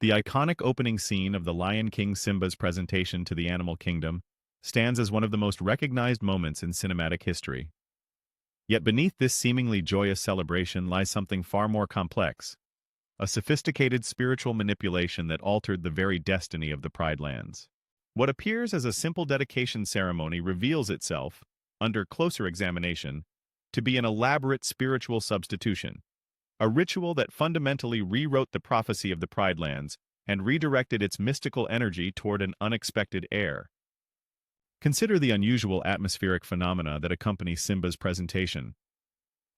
The iconic opening scene of the Lion King Simba's presentation to the animal kingdom stands as one of the most recognized moments in cinematic history. Yet beneath this seemingly joyous celebration lies something far more complex, a sophisticated spiritual manipulation that altered the very destiny of the Pride Lands. What appears as a simple dedication ceremony reveals itself, under closer examination, to be an elaborate spiritual substitution, a ritual that fundamentally rewrote the prophecy of the Pride Lands and redirected its mystical energy toward an unexpected heir. Consider the unusual atmospheric phenomena that accompany Simba's presentation.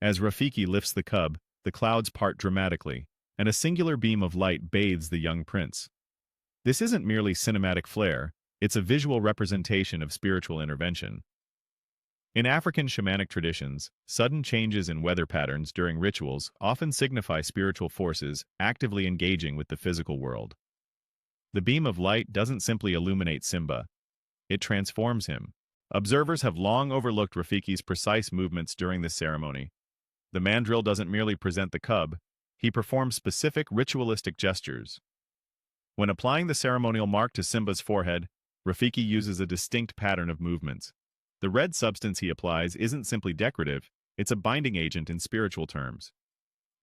As Rafiki lifts the cub, the clouds part dramatically, and a singular beam of light bathes the young prince. This isn't merely cinematic flair, it's a visual representation of spiritual intervention. In African shamanic traditions, sudden changes in weather patterns during rituals often signify spiritual forces actively engaging with the physical world. The beam of light doesn't simply illuminate Simba, it transforms him. Observers have long overlooked Rafiki's precise movements during this ceremony. The mandrill doesn't merely present the cub, he performs specific ritualistic gestures. When applying the ceremonial mark to Simba's forehead, Rafiki uses a distinct pattern of movements. The red substance he applies isn't simply decorative, it's a binding agent in spiritual terms.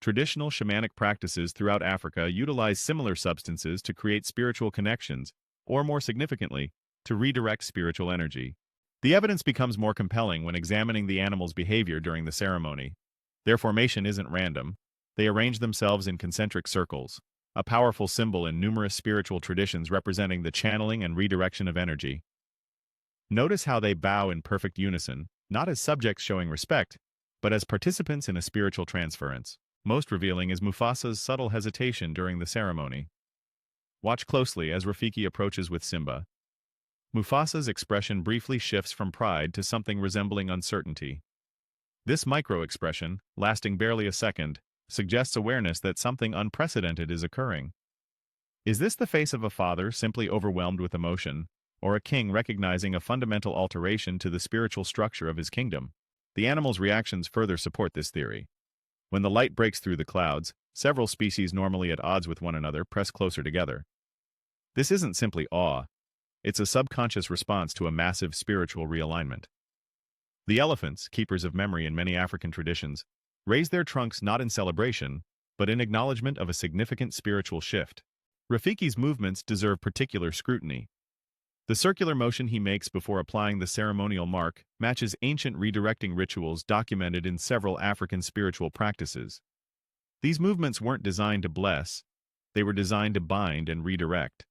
Traditional shamanic practices throughout Africa utilize similar substances to create spiritual connections, or more significantly, to redirect spiritual energy. The evidence becomes more compelling when examining the animal's behavior during the ceremony. Their formation isn't random, they arrange themselves in concentric circles, a powerful symbol in numerous spiritual traditions representing the channeling and redirection of energy. Notice how they bow in perfect unison, not as subjects showing respect, but as participants in a spiritual transference. Most revealing is Mufasa's subtle hesitation during the ceremony. Watch closely as Rafiki approaches with Simba. Mufasa's expression briefly shifts from pride to something resembling uncertainty. This micro-expression, lasting barely a second, suggests awareness that something unprecedented is occurring. Is this the face of a father simply overwhelmed with emotion, or a king recognizing a fundamental alteration to the spiritual structure of his kingdom? The animal's reactions further support this theory. When the light breaks through the clouds, several species normally at odds with one another press closer together. This isn't simply awe, it's a subconscious response to a massive spiritual realignment. The elephants, keepers of memory in many African traditions, raise their trunks not in celebration, but in acknowledgement of a significant spiritual shift. Rafiki's movements deserve particular scrutiny. The circular motion he makes before applying the ceremonial mark matches ancient redirecting rituals documented in several African spiritual practices. These movements weren't designed to bless, they were designed to bind and redirect.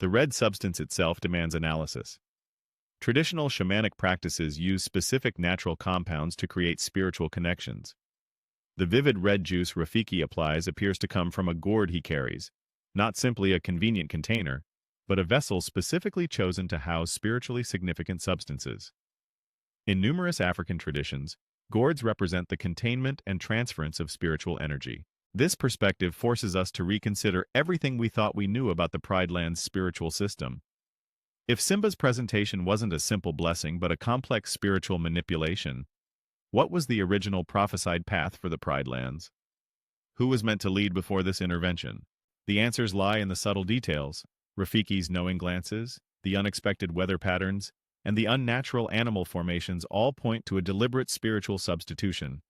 The red substance itself demands analysis. Traditional shamanic practices use specific natural compounds to create spiritual connections. The vivid red juice Rafiki applies appears to come from a gourd he carries, not simply a convenient container, but a vessel specifically chosen to house spiritually significant substances. In numerous African traditions, gourds represent the containment and transference of spiritual energy. This perspective forces us to reconsider everything we thought we knew about the Pride Land's spiritual system. If Simba's presentation wasn't a simple blessing but a complex spiritual manipulation, what was the original prophesied path for the Pride Lands? Who was meant to lead before this intervention? The answers lie in the subtle details. Rafiki's knowing glances, the unexpected weather patterns, and the unnatural animal formations all point to a deliberate spiritual substitution.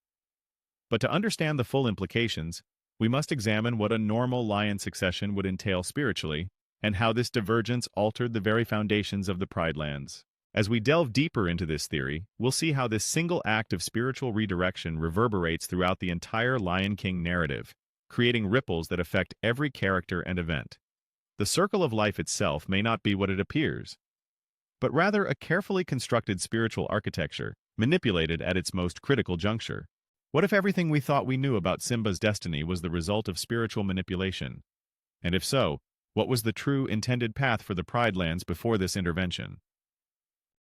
But to understand the full implications, we must examine what a normal lion succession would entail spiritually, and how this divergence altered the very foundations of the Pride Lands. As we delve deeper into this theory, we'll see how this single act of spiritual redirection reverberates throughout the entire Lion King narrative, creating ripples that affect every character and event. The circle of life itself may not be what it appears, but rather a carefully constructed spiritual architecture, manipulated at its most critical juncture. What if everything we thought we knew about Simba's destiny was the result of spiritual manipulation? And if so, what was the true intended path for the Pride Lands before this intervention?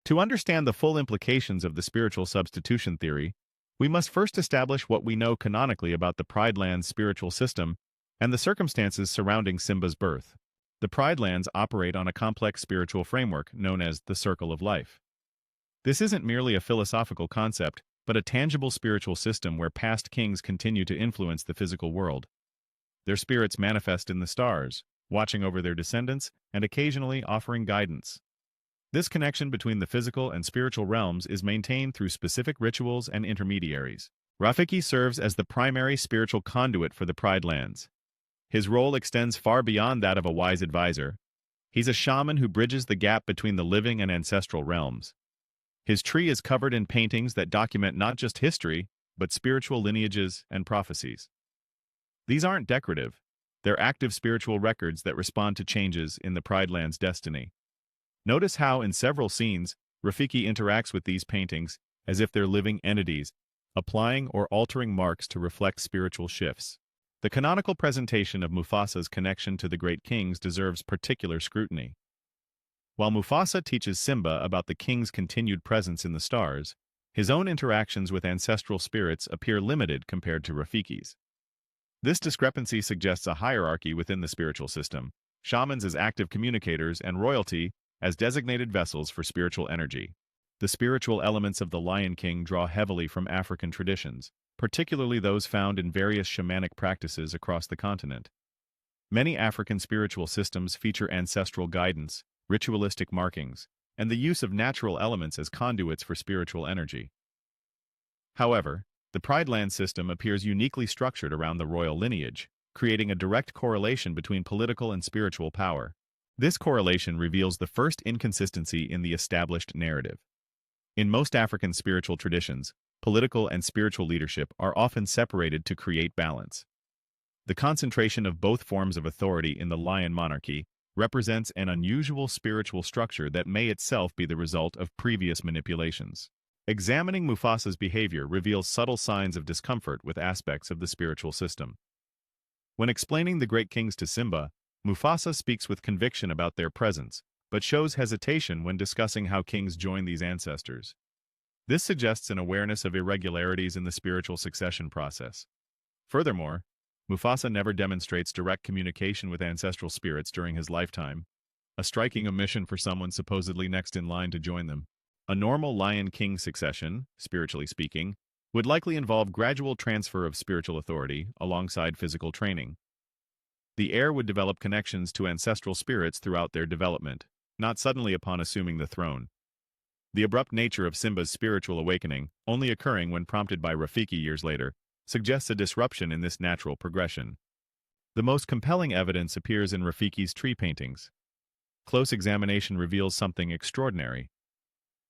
To understand the full implications of the spiritual substitution theory, we must first establish what we know canonically about the Pride Lands' spiritual system and the circumstances surrounding Simba's birth. The Pride Lands operate on a complex spiritual framework known as the circle of life. This isn't merely a philosophical concept, but a tangible spiritual system where past kings continue to influence the physical world. Their spirits manifest in the stars, watching over their descendants and occasionally offering guidance. This connection between the physical and spiritual realms is maintained through specific rituals and intermediaries. Rafiki serves as the primary spiritual conduit for the Pride Lands. His role extends far beyond that of a wise advisor. He's a shaman who bridges the gap between the living and ancestral realms. His tree is covered in paintings that document not just history, but spiritual lineages and prophecies. These aren't decorative. They're active spiritual records that respond to changes in the Pride Land's destiny. Notice how, in several scenes, Rafiki interacts with these paintings as if they're living entities, applying or altering marks to reflect spiritual shifts. The canonical presentation of Mufasa's connection to the great kings deserves particular scrutiny. While Mufasa teaches Simba about the king's continued presence in the stars, his own interactions with ancestral spirits appear limited compared to Rafiki's. This discrepancy suggests a hierarchy within the spiritual system, shamans as active communicators and royalty as designated vessels for spiritual energy. The spiritual elements of the Lion King draw heavily from African traditions, particularly those found in various shamanic practices across the continent. Many African spiritual systems feature ancestral guidance, ritualistic markings, and the use of natural elements as conduits for spiritual energy. However, the Pride Land system appears uniquely structured around the royal lineage, creating a direct correlation between political and spiritual power. This correlation reveals the first inconsistency in the established narrative. In most African spiritual traditions, political and spiritual leadership are often separated to create balance. The concentration of both forms of authority in the lion monarchy represents an unusual spiritual structure that may itself be the result of previous manipulations. Examining Mufasa's behavior reveals subtle signs of discomfort with aspects of the spiritual system. When explaining the great kings to Simba, Mufasa speaks with conviction about their presence, but shows hesitation when discussing how kings join these ancestors. This suggests an awareness of irregularities in the spiritual succession process. Furthermore, Mufasa never demonstrates direct communication with ancestral spirits during his lifetime, a striking omission for someone supposedly next in line to join them. A normal Lion-King succession, spiritually speaking, would likely involve gradual transfer of spiritual authority alongside physical training. The heir would develop connections to ancestral spirits throughout their development, not suddenly upon assuming the throne. The abrupt nature of Simba's spiritual awakening, only occurring when prompted by Rafiki years later, suggests a disruption in this natural progression. The most compelling evidence appears in Rafiki's tree paintings. Close examination reveals something extraordinary.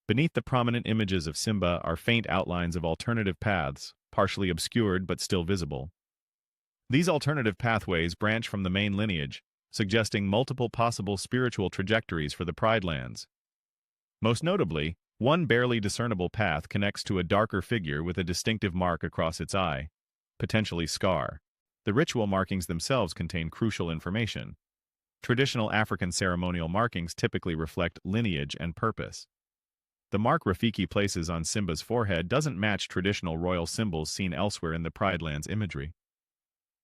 Beneath the prominent images of Simba are faint outlines of alternative paths, partially obscured but still visible. These alternative pathways branch from the main lineage, suggesting multiple possible spiritual trajectories for the Pride Lands. Most notably, one barely discernible path connects to a darker figure with a distinctive mark across its eye, potentially Scar. The ritual markings themselves contain crucial information. Traditional African ceremonial markings typically reflect lineage and purpose. The mark Rafiki places on Simba's forehead doesn't match traditional royal symbols seen elsewhere in the Pride Lands imagery.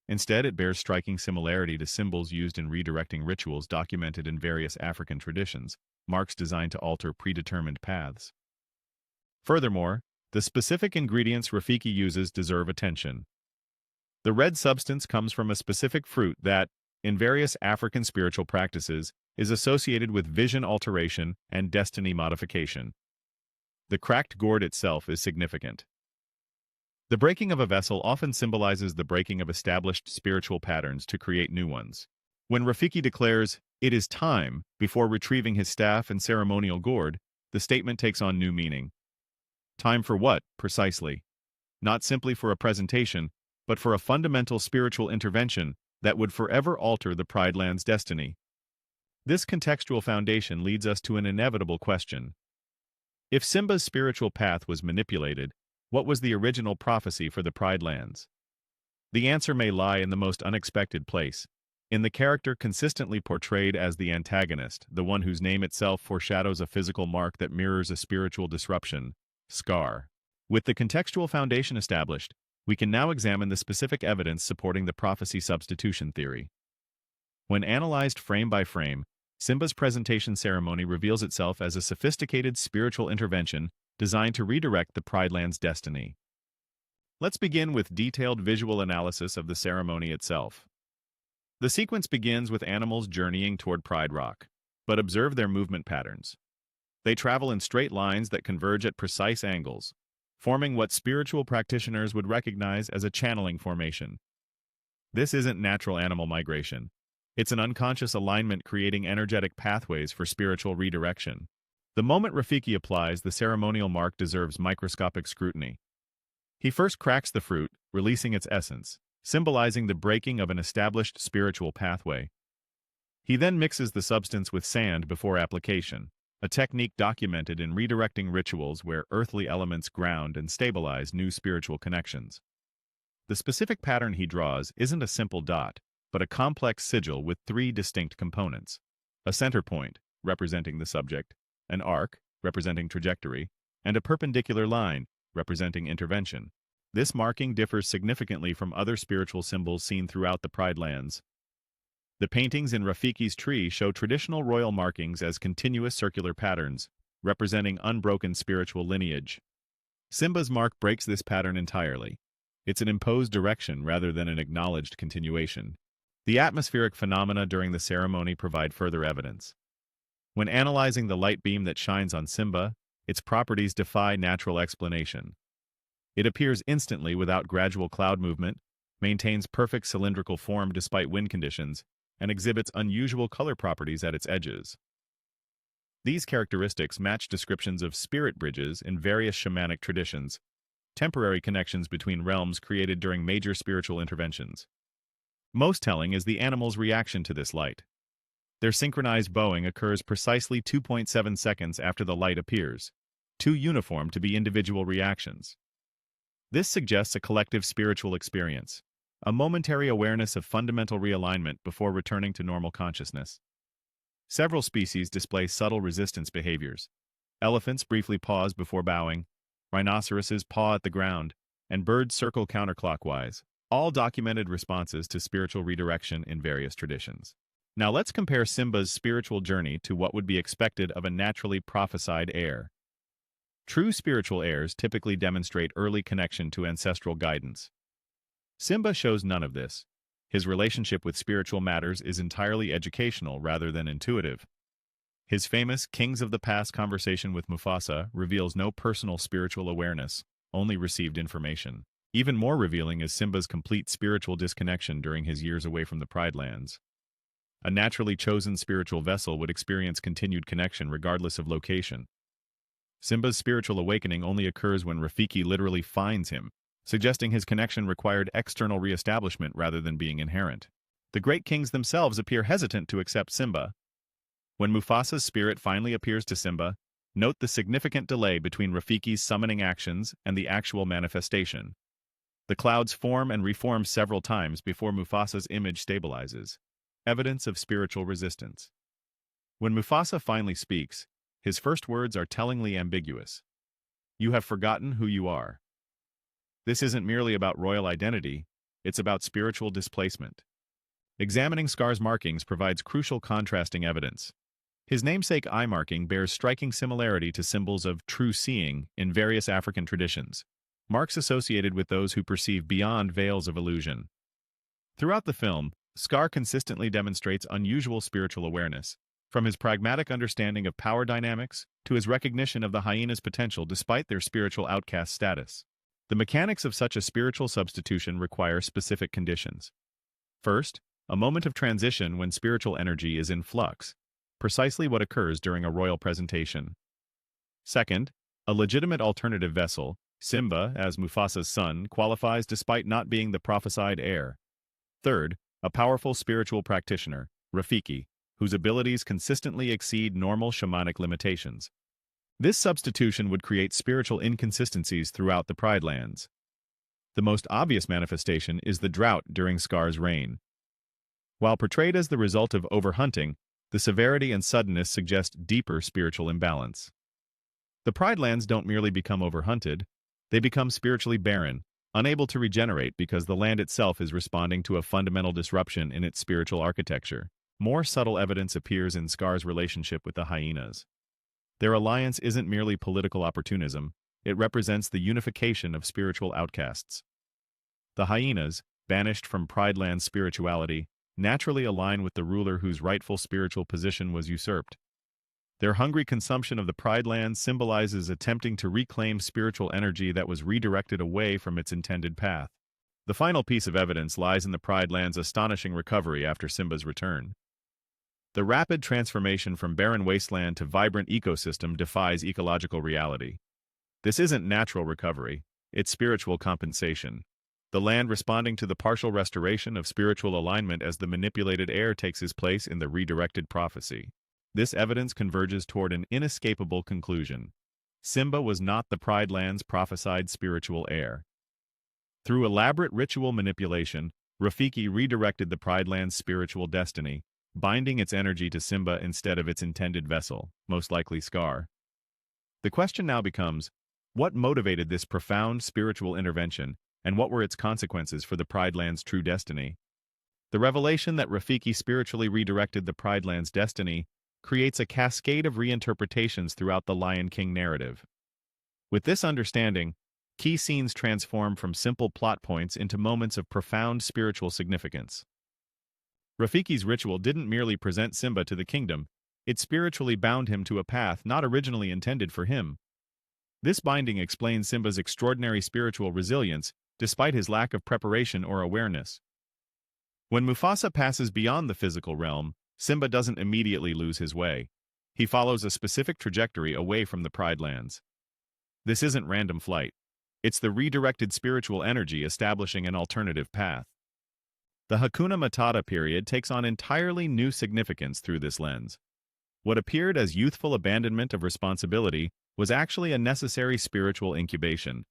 Instead, it bears striking similarity to symbols used in redirecting rituals documented in various African traditions, marks designed to alter predetermined paths. Furthermore, the specific ingredients Rafiki uses deserve attention. The red substance comes from a specific fruit that, in various African spiritual practices, is associated with vision alteration and destiny modification. The cracked gourd itself is significant. The breaking of a vessel often symbolizes the breaking of established spiritual patterns to create new ones. When Rafiki declares, "It is time," before retrieving his staff and ceremonial gourd, the statement takes on new meaning. Time for what, precisely? Not simply for a presentation, but for a fundamental spiritual intervention that would forever alter the Pride Land's destiny. This contextual foundation leads us to an inevitable question. If Simba's spiritual path was manipulated, what was the original prophecy for the Pride Lands? The answer may lie in the most unexpected place, in the character consistently portrayed as the antagonist, the one whose name itself foreshadows a physical mark that mirrors a spiritual disruption, Scar. With the contextual foundation established, we can now examine the specific evidence supporting the prophecy substitution theory. When analyzed frame by frame, Simba's presentation ceremony reveals itself as a sophisticated spiritual intervention designed to redirect the Pride Land's destiny. Let's begin with detailed visual analysis of the ceremony itself. The sequence begins with animals journeying toward Pride Rock, but observe their movement patterns. They travel in straight lines that converge at precise angles, forming what spiritual practitioners would recognize as a channeling formation. This isn't natural animal migration. It's an unconscious alignment creating energetic pathways for spiritual redirection. The moment Rafiki applies, the ceremonial mark deserves microscopic scrutiny. He first cracks the fruit, releasing its essence, symbolizing the breaking of an established spiritual pathway. He then mixes the substance with sand before application, a technique documented in redirecting rituals where earthly elements ground and stabilize new spiritual connections. The specific pattern he draws isn't a simple dot, but a complex sigil with three distinct components: a center point, representing the subject, an arc, representing trajectory, and a perpendicular line, representing intervention. This marking differs significantly from other spiritual symbols seen throughout the Pride Lands. The paintings in Rafiki's tree show traditional royal markings as continuous circular patterns, representing unbroken spiritual lineage. Simba's mark breaks this pattern entirely. It's an imposed direction rather than an acknowledged continuation. The atmospheric phenomena during the ceremony provide further evidence. When analyzing the light beam that shines on Simba, its properties defy natural explanation. It appears instantly without gradual cloud movement, maintains perfect cylindrical form despite wind conditions, and exhibits unusual color properties at its edges. These characteristics match descriptions of spirit bridges in various shamanic traditions, temporary connections between realms created during major spiritual interventions. Most telling is the animal's reaction to this light. Their synchronized bowing occurs precisely 2.7 seconds after the light appears, too uniform to be individual reactions. This suggests a collective spiritual experience, a momentary awareness of fundamental realignment before returning to normal consciousness. Several species display subtle resistance behaviors. Elephants briefly pause before bowing, rhinoceroses paw at the ground, and birds circle counterclockwise, all documented responses to spiritual redirection in various traditions. Now let's compare Simba's spiritual journey to what would be expected of a naturally prophesied heir. True spiritual heirs typically demonstrate early connection to ancestral guidance. Simba shows none of this. His relationship with spiritual matters is entirely educational rather than intuitive. His famous Kings of the Past conversation with Mufasa reveals no personal spiritual awareness, only received information. Even more revealing is Simba's complete spiritual disconnection during his years away from the Pride Lands. A naturally chosen spiritual vessel would experience continued connection regardless of location. Simba's spiritual awakening only occurs when Rafiki literally finds him, suggesting his connection required external reestablishment rather than being inherent. The great kings themselves appear hesitant to accept Simba. When Mufasa's spirit finally appears to Simba, note the significant delay between Rafiki's summoning actions and the actual manifestation. The clouds form and reform several times before Mufasa's image stabilizes, evidence of spiritual resistance. When Mufasa finally speaks, his first words are tellingly ambiguous. "You have forgotten who you are." This isn't merely about royal identity, it's about spiritual displacement. Examining Scar's markings provides crucial contrasting evidence. His namesake eye marking bears striking similarity to symbols of true seeing in various African traditions, marks associated with those who perceive beyond veils of illusion. Throughout the film, Scar consistently demonstrates unusual spiritual awareness, from his pragmatic understanding of power dynamics to his recognition of the hyena's potential despite their spiritual outcast status. The mechanics of such a spiritual substitution require specific conditions. First, a moment of transition when spiritual energy is in flux, precisely what occurs during a royal presentation. Second, a legitimate alternative vessel, Simba, as Mufasa's son, qualifies despite not being the prophesied heir. Third, a powerful spiritual practitioner, Rafiki, whose abilities consistently exceed normal shamanic limitations. This substitution would create spiritual inconsistencies throughout the Pride Lands. The most obvious manifestation is the drought during Scar's reign. While portrayed as the result of overhunting, the severity and suddenness suggest deeper spiritual imbalance. The Pride Lands don't merely become overhunted, they become spiritually barren, unable to regenerate because the land itself is responding to a fundamental disruption in its spiritual architecture. More subtle evidence appears in Scar's relationship with the hyenas. Their alliance isn't merely political opportunism, it represents the unification of spiritual outcasts. The hyenas, banished from Pride Land spirituality, naturally align with the ruler whose rightful spiritual position was usurped. Their hungry consumption of the Pride Lands symbolizes attempting to reclaim spiritual energy that was redirected away from its intended path. The final piece of evidence lies in the Pride Land's astonishing recovery after Simba's return. The rapid transformation from barren wasteland to vibrant ecosystem defies ecological reality. This isn't natural recovery, it's spiritual compensation. The land responding to the partial restoration of spiritual alignment as the manipulated heir takes his place in the redirected prophecy. This evidence converges toward an inescapable conclusion. Simba was not the Pride Land's prophesied spiritual heir. Through elaborate ritual manipulation, Rafiki redirected the Pride Land's spiritual destiny, binding its energy to Simba instead of its intended vessel, most likely Scar. The question now becomes, what motivated this profound spiritual intervention, and what were its consequences for the Pride Land's true destiny? The revelation that Rafiki spiritually redirected the Pride Land's destiny creates a cascade of reinterpretations throughout the Lion King narrative. With this understanding, key scenes transform from simple plot points into moments of profound spiritual significance. Rafiki's ritual didn't merely present Simba to the kingdom, it spiritually bound him to a path not originally intended for him. This binding explains Simba's extraordinary spiritual resilience, despite his lack of preparation or awareness. When Mufasa passes beyond the physical realm, Simba doesn't immediately lose his way. He follows a specific trajectory away from the Pride Lands. This isn't random flight. It's the redirected spiritual energy establishing an alternative path. The Hakuna Matata period takes on entirely new significance through this lens. What appeared as youthful abandonment of responsibility was actually a necessary spiritual incubation.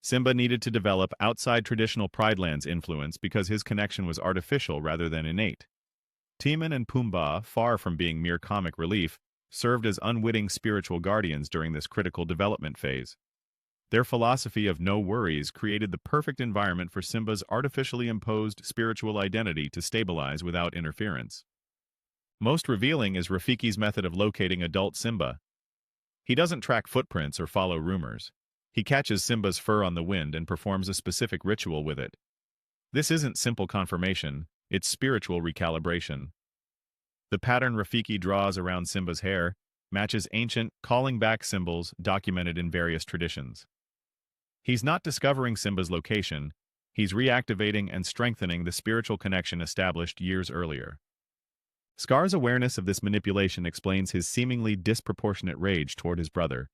Simba needed to develop outside traditional Pride Lands influence because his connection was artificial rather than innate. Timon and Pumbaa, far from being mere comic relief, served as unwitting spiritual guardians during this critical development phase. Their philosophy of no worries created the perfect environment for Simba's artificially imposed spiritual identity to stabilize without interference. Most revealing is Rafiki's method of locating adult Simba. He doesn't track footprints or follow rumors. He catches Simba's fur on the wind and performs a specific ritual with it. This isn't simple confirmation, it's spiritual recalibration. The pattern Rafiki draws around Simba's hair matches ancient calling back symbols documented in various traditions. He's not discovering Simba's location, he's reactivating and strengthening the spiritual connection established years earlier. Scar's awareness of this manipulation explains his seemingly disproportionate rage toward his brother.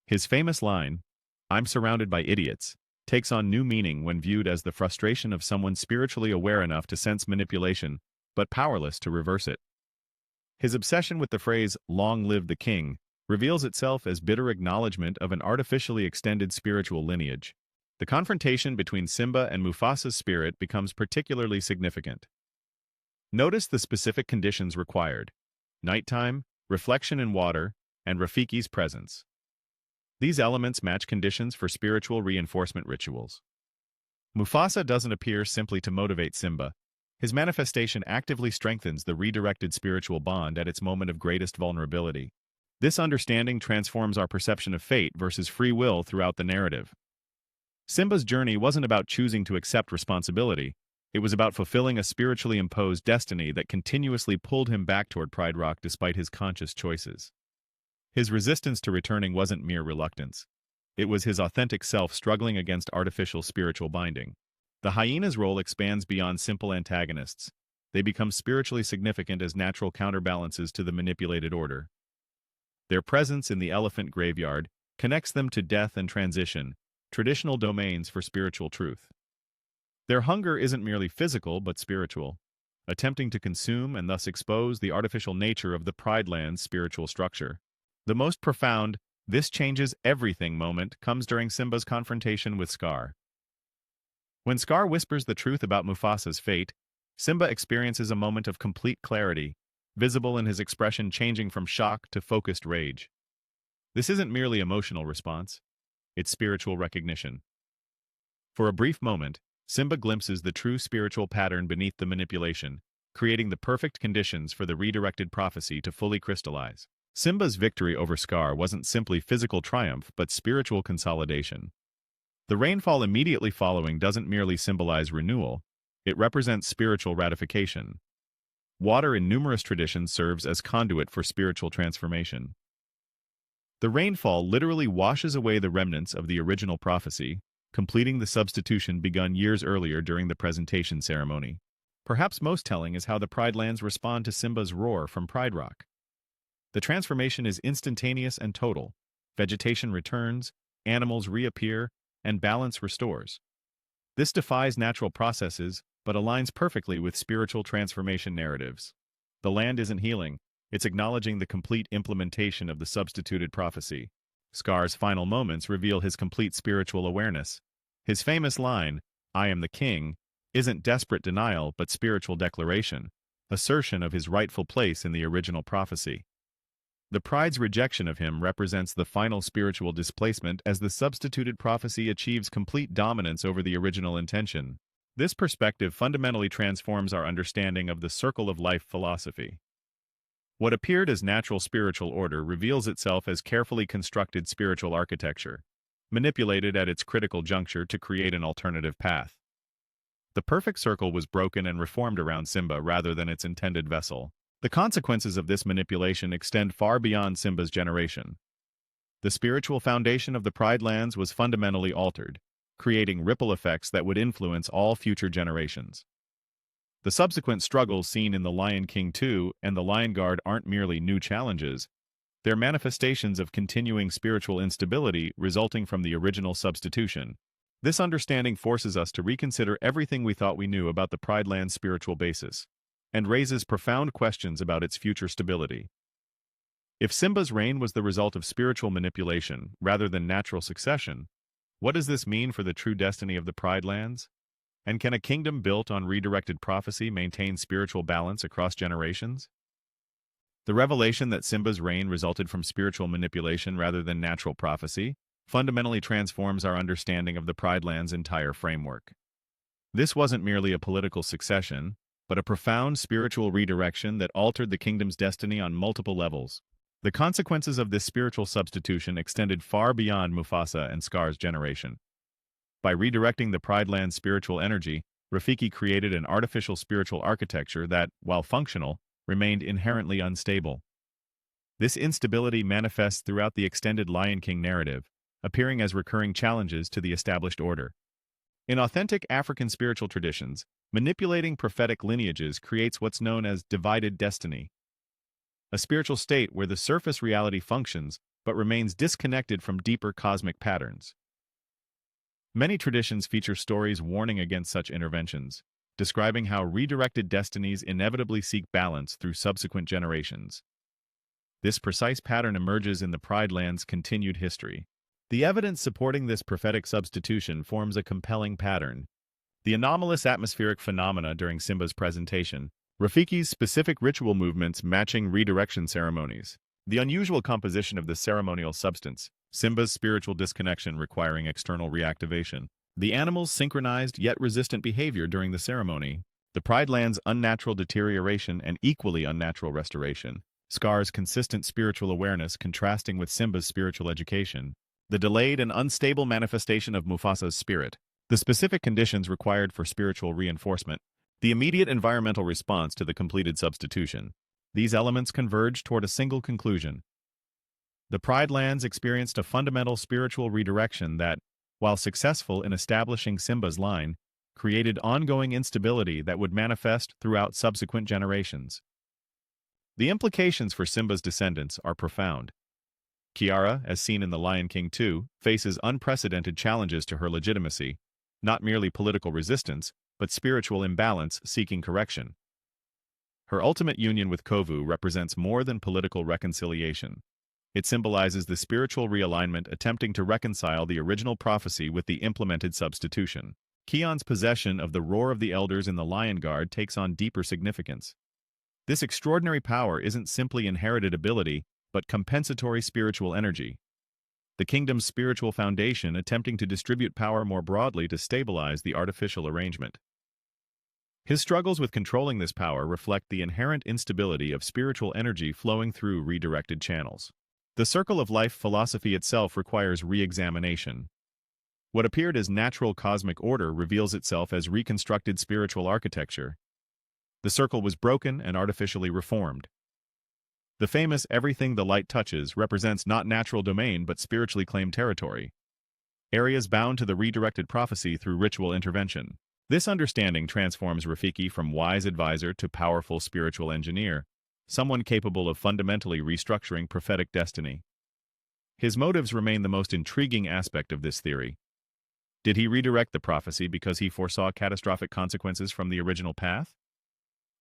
His famous line, "I'm surrounded by idiots," takes on new meaning when viewed as the frustration of someone spiritually aware enough to sense manipulation, but powerless to reverse it. His obsession with the phrase, "Long live the king," reveals itself as bitter acknowledgement of an artificially extended spiritual lineage. The confrontation between Simba and Mufasa's spirit becomes particularly significant. Notice the specific conditions required: nighttime, reflection in water, and Rafiki's presence. These elements match conditions for spiritual reinforcement rituals. Mufasa doesn't appear simply to motivate Simba. His manifestation actively strengthens the redirected spiritual bond at its moment of greatest vulnerability. This understanding transforms our perception of fate versus free will throughout the narrative. Simba's journey wasn't about choosing to accept responsibility. It was about fulfilling a spiritually imposed destiny that continuously pulled him back toward Pride Rock despite his conscious choices. His resistance to returning wasn't mere reluctance. It was his authentic self struggling against artificial spiritual binding. The hyena's role expands beyond simple antagonists. They become spiritually significant as natural counterbalances to the manipulated order. Their presence in the elephant graveyard connects them to death and transition, traditional domains for spiritual truth. Their hunger isn't merely physical but spiritual, attempting to consume and thus expose the artificial nature of the Pride Land's spiritual structure. The most profound, "this changes everything" moment comes during Simba's confrontation with Scar. When Scar whispers the truth about Mufasa's fate, Simba experiences a moment of complete clarity, visible in his expression changing from shock to focused rage. This isn't merely emotional response, it's spiritual recognition. For a brief moment, Simba glimpses the true spiritual pattern beneath the manipulation, creating the perfect conditions for the redirected prophecy to fully crystallize. Simba's victory over Scar wasn't simply physical triumph but spiritual consolidation. The rainfall immediately following doesn't merely symbolize renewal, It represents spiritual ratification. Water in numerous traditions serves as conduit for spiritual transformation. The rainfall literally washes away the remnants of the original prophecy, completing the substitution begun years earlier during the presentation ceremony. Perhaps most telling is how the Pride Lands respond to Simba's roar from Pride Rock. The transformation is instantaneous and total. Vegetation returns, animals reappear, and balance restores. This defies natural processes, but aligns perfectly with spiritual transformation narratives. The land isn't healing, it's acknowledging the complete implementation of the substituted prophecy. Scar's final moments reveal his complete spiritual awareness. His famous line, "I am the king," isn't desperate denial but spiritual declaration, assertion of his rightful place in the original prophecy. The pride's rejection of him represents the final spiritual displacement as the substituted prophecy achieves complete dominance over the original intention. This perspective fundamentally transforms our understanding of the circle of life philosophy. What appeared as natural spiritual order reveals itself as carefully constructed spiritual architecture, manipulated at its critical juncture to create an alternative path. The perfect circle was broken and reformed around Simba rather than its intended vessel. The consequences of this manipulation extend far beyond Simba's generation. The spiritual foundation of the Pride Lands was fundamentally altered, creating ripple effects that would influence all future generations. The subsequent struggles seen in The Lion King 2 and The Lion Guard aren't merely new challenges, they're manifestations of continuing spiritual instability resulting from the original substitution. This understanding forces us to reconsider everything we thought we knew about the Pride Land's spiritual basis, and raises profound questions about its future stability. If Simba's reign was the result of spiritual manipulation rather than natural succession, what does this mean for the true destiny of the Pride Lands? And can a kingdom built on redirected prophecy maintain spiritual balance across generations? The revelation that Simba's reign resulted from spiritual manipulation rather than natural prophecy fundamentally transforms our understanding of the Pride Lands' entire framework. This wasn't merely a political succession, but a profound spiritual redirection that altered the kingdom's destiny on multiple levels. The consequences of this spiritual substitution extended far beyond Mufasa and Scar's generation. By redirecting the Pride Land's spiritual energy, Rafiki created an artificial spiritual architecture that, while functional, remained inherently unstable. This instability manifests throughout the extended Lion King narrative, appearing as recurring challenges to the established order. In authentic African spiritual traditions, manipulating prophetic lineages creates what's known as divided destiny, a spiritual state where the surface reality functions but remains disconnected from deeper cosmic patterns. Many traditions feature stories warning against such interventions, describing how redirected destinies inevitably seek balance through subsequent generations. This precise pattern emerges in the Pride Land's continued history. The evidence supporting this prophetic substitution forms a compelling pattern. The anomalous atmospheric phenomena during Simba's presentation, Rafiki's specific ritual movements matching redirection ceremonies, the unusual composition of the ceremonial substance, Simba's spiritual disconnection requiring external reactivation, the animal's synchronized yet resistant behavior during the ceremony, the Pride Land's unnatural deterioration and equally unnatural restoration, Scar's consistent spiritual awareness contrasting with Simba's spiritual education, the delayed and unstable manifestation of Mufasa's spirit, the specific conditions required for spiritual reinforcement, the immediate environmental response to the completed substitution. These elements converge toward a single conclusion. The Pride Lands experienced a fundamental spiritual redirection that, while successful in establishing Simba's line, created ongoing instability that would manifest throughout subsequent generations. The implications for Simba's descendants are profound. Kiara, as seen in The Lion King 2, faces unprecedented challenges to her legitimacy, not merely political resistance, but spiritual imbalance seeking correction. Her ultimate union with Kovu represents more than political reconciliation. It symbolizes the spiritual realignment attempting to reconcile the original prophecy with the implemented substitution. Kion's possession of the roar of the elders in the Lion Guard takes on deeper significance. This extraordinary power isn't simply inherited ability, but compensatory spiritual energy. The kingdom's spiritual foundation attempting to distribute power more broadly to stabilize the artificial arrangement. His struggles with controlling this power reflect the inherent instability of spiritual energy flowing through redirected channels. The circle of life philosophy itself requires re-examination. What appeared as natural cosmic order reveals itself as reconstructed spiritual architecture. The circle was broken and artificially reformed. The famous "everything the light touches" represents not natural domain but spiritually claimed territory, areas bound to the redirected prophecy through ritual intervention. This understanding transforms Rafiki from wise advisor to powerful spiritual engineer, someone capable of fundamentally restructuring prophetic destiny. His motives remain the most intriguing aspect of this theory. Did he redirect the prophecy because he foresaw catastrophic consequences from the original path?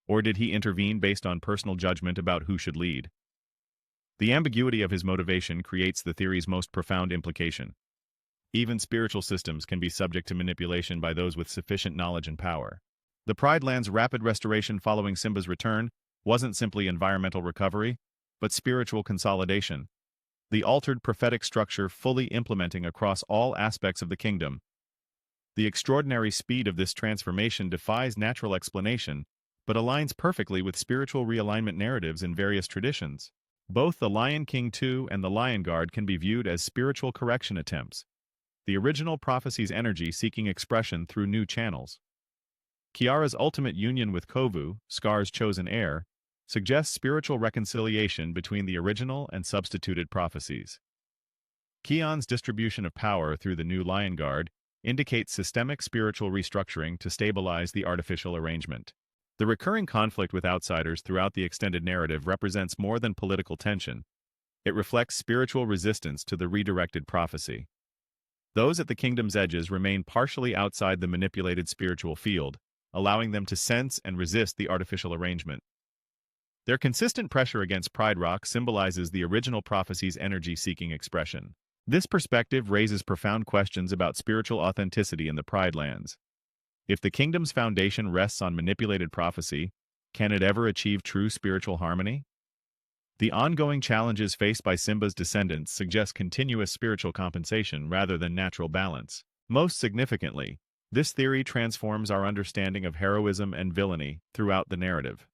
Or did he intervene based on personal judgment about who should lead? The ambiguity of his motivation creates the theory's most profound implication. Even spiritual systems can be subject to manipulation by those with sufficient knowledge and power. The Pride Land's rapid restoration following Simba's return wasn't simply environmental recovery, but spiritual consolidation. The altered prophetic structure fully implementing across all aspects of the kingdom. The extraordinary speed of this transformation defies natural explanation, but aligns perfectly with spiritual realignment narratives in various traditions. Both the Lion King 2 and the Lion Guard can be viewed as spiritual correction attempts, the original prophecy's energy seeking expression through new channels. Kiara's ultimate union with Kovu, Scar's chosen heir, suggests spiritual reconciliation between the original and substituted prophecies. Kion's distribution of power through the new Lion Guard indicates systemic spiritual restructuring to stabilize the artificial arrangement. The recurring conflict with outsiders throughout the extended narrative represents more than political tension. It reflects spiritual resistance to the redirected prophecy. Those at the kingdom's edges remain partially outside the manipulated spiritual field, allowing them to sense and resist the artificial arrangement. Their consistent pressure against Pride Rock symbolizes the original prophecy's energy-seeking expression. This perspective raises profound questions about spiritual authenticity in the Pride Lands. If the kingdom's foundation rests on manipulated prophecy, can it ever achieve true spiritual harmony? The ongoing challenges faced by Simba's descendants suggest continuous spiritual compensation rather than natural balance. Most significantly, this theory transforms our understanding of heroism and villainy throughout the narrative.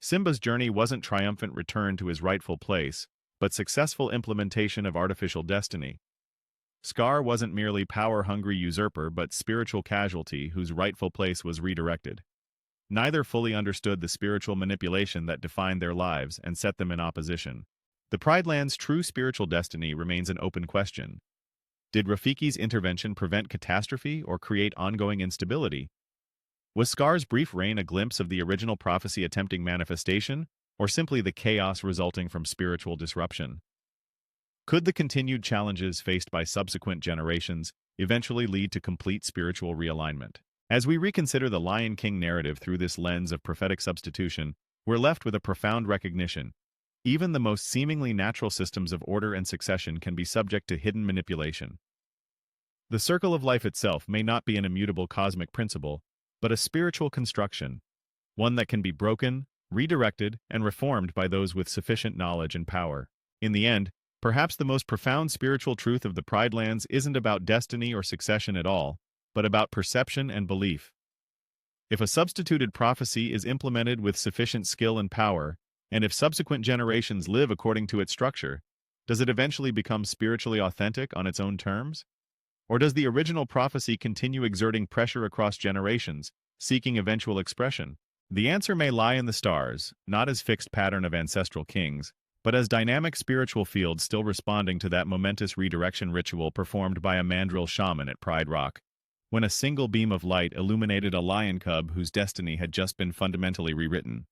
Simba's journey wasn't triumphant return to his rightful place, but successful implementation of artificial destiny. Scar wasn't merely power-hungry usurper but spiritual casualty whose rightful place was redirected. Neither fully understood the spiritual manipulation that defined their lives and set them in opposition. The Pride Land's true spiritual destiny remains an open question. Did Rafiki's intervention prevent catastrophe or create ongoing instability? Was Scar's brief reign a glimpse of the original prophecy attempting manifestation, or simply the chaos resulting from spiritual disruption? Could the continued challenges faced by subsequent generations eventually lead to complete spiritual realignment? As we reconsider the Lion King narrative through this lens of prophetic substitution, we're left with a profound recognition. Even the most seemingly natural systems of order and succession can be subject to hidden manipulation. The circle of life itself may not be an immutable cosmic principle, but a spiritual construction, one that can be broken, redirected, and reformed by those with sufficient knowledge and power. In the end, perhaps the most profound spiritual truth of the Pride Lands isn't about destiny or succession at all, but about perception and belief. If a substituted prophecy is implemented with sufficient skill and power, and if subsequent generations live according to its structure, does it eventually become spiritually authentic on its own terms? Or does the original prophecy continue exerting pressure across generations, seeking eventual expression? The answer may lie in the stars, not as fixed pattern of ancestral kings, but as dynamic spiritual fields still responding to that momentous redirection ritual performed by a mandrill shaman at Pride Rock, when a single beam of light illuminated a lion cub whose destiny had just been fundamentally rewritten.